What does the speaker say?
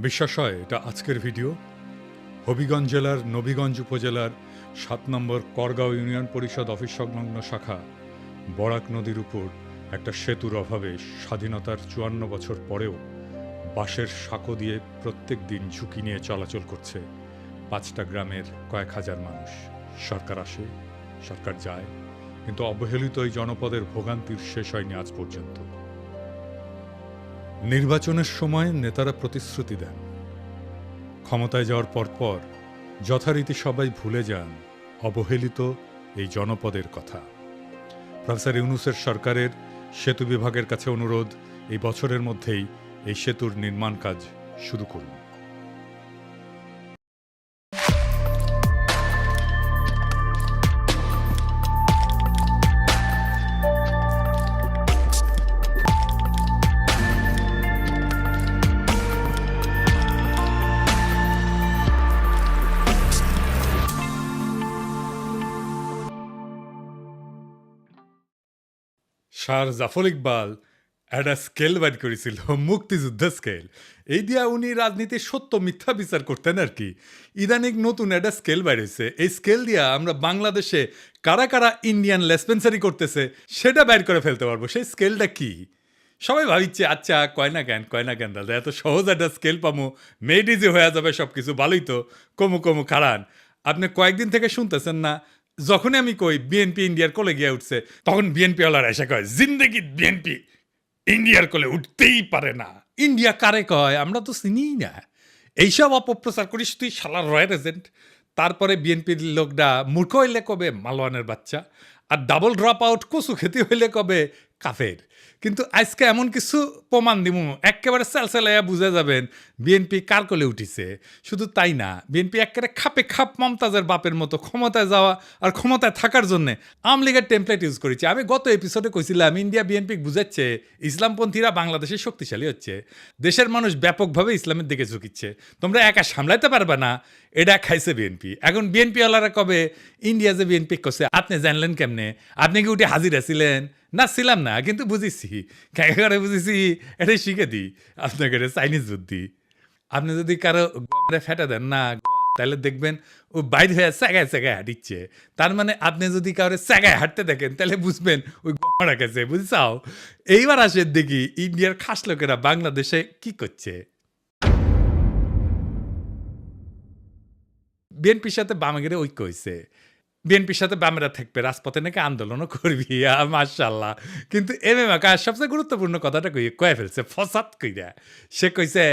বিশ্বাস হয় এটা আজকের ভিডিও। হবিগঞ্জ জেলার নবীগঞ্জ উপজেলার ৭ নম্বর করগাঁও ইউনিয়ন পরিষদ অফিস সংলগ্ন শাখা বরাক নদীর উপর একটা সেতুর অভাবে স্বাধীনতার ৫৪ বছর পরেও বাঁশের সাঁকো দিয়ে প্রত্যেক দিন ঝুঁকি নিয়ে চলাচল করছে ৫টা গ্রামের কয়েক হাজার মানুষ। সরকার আসে, সরকার যায়, কিন্তু অবহেলিত এই জনপদের ভোগান্তির শেষ হয়নি আজ পর্যন্ত। নির্বাচনের সময় নেতারা প্রতিশ্রুতি দেন, ক্ষমতায় যাওয়ার পরপর যথারীতি সবাই ভুলে যান অবহেলিত এই জনপদের কথা। প্রফেসর ইউনূসের সরকারের সেতু বিভাগের কাছে অনুরোধ, এই বছরের মধ্যেই এই সেতুর নির্মাণ কাজ শুরু করুন। স্যার জাফর ইকবাল একটা স্কেল বাইর করেছিল, মুক্তিযুদ্ধ স্কেল। এই দিয়া উনি রাজনীতির সত্য মিথ্যা বিচার করতেন আর কি। ইদানিং নতুন একটা স্কেল বাইর হয়েছে, এই স্কেল দিয়া আমরা বাংলাদেশে কারা কারা ইন্ডিয়ান লেসপেন্সারি করতেছে সেটা বাইর করে ফেলতে পারবো। সেই স্কেলটা কি? সবাই ভাবিচ্ছে আচ্ছা কয় না কেন দাদা, এত সহজ একটা স্কেল পামো, মেড ইজি হয়ে যাবে সব কিছু, ভালোই তো। কমু খারান, আপনি কয়েকদিন থেকে শুনতেছেন না, যখনই আমি কই বিএনপি ইন্ডিয়ার কোলে গিয়ে উঠছে, তখন বিএনপি ওয়ালারা এসে কয় জিন্দেগি বিএনপি ইন্ডিয়ার কোলে উঠতেই পারে না। ইন্ডিয়া কারে কয়? আমরা তো চিনিই না। এইসব অপপ্রচার করিস তুই শালার রয়্যাল এজেন্ট। তারপরে বিএনপির লোকটা মূর্খ হইলে কবে মালওয়ানের বাচ্চা, আর ডাবল ড্রপ আউট কচু খেতে হইলে কবে কাফের। কিন্তু আজকে এমন কিছু প্রমাণ দিব একেবারে চালচালাইয়া বুঝে যাবেন বিএনপি কার কোলে উঠিছে। শুধু তাই না, বিএনপি একেবারে খাপে খাপ মমতাজের বাপের মতো ক্ষমতায় যাওয়া আর ক্ষমতায় থাকার জন্যে আওয়ামী লীগের টেমপ্লেট ইউজ করেছে। আমি গত এপিসোডে কইছিলাম ইন্ডিয়া বিএনপি বুঝাচ্ছে ইসলামপন্থীরা বাংলাদেশে শক্তিশালী হচ্ছে, দেশের মানুষ ব্যাপকভাবে ইসলামের দিকে ঝুঁকিচ্ছে, তোমরা একা সামলাইতে পারবে না। এটা খাইছে বিএনপি। এখন বিএনপি ওয়ালারা কবে ইন্ডিয়া যে বিএনপি করছে আপনি জানলেন কেমনে? আপনি কি উঠে হাজিরা ছিলেন? না ছিলাম না, কিন্তু বুঝেছি। করে বুঝেছি, এটাই শিখে দিই আপনাকে, চাইনিজ বুদ্ধি। আপনি যদি কারো ফেটে দেন না, তাহলে দেখবেন ও বাইর হয়ে স্যাগায় হাঁটিচ্ছে। তার মানে আপনি যদি কারো স্যাগায় হাঁটতে দেখেন তাহলে বুঝবেন ওই গড়া গেছে, বুঝছাও? এইবার আসেন দেখি ইন্ডিয়ার খাস লোকেরা বাংলাদেশে কি করছে। বিএনপির সাথে বামেগের ঐক্য হয়েছে, বিএনপির সাথে বামেরা থাকবে, রাজপথে নাকি আন্দোলনও করবি। মাশাল্লাহ। কিন্তু এম এম আকাশ সবচেয়ে গুরুত্বপূর্ণ কথাটা কয়ে ফেলছে ফসাদ কইরা। সে কইছে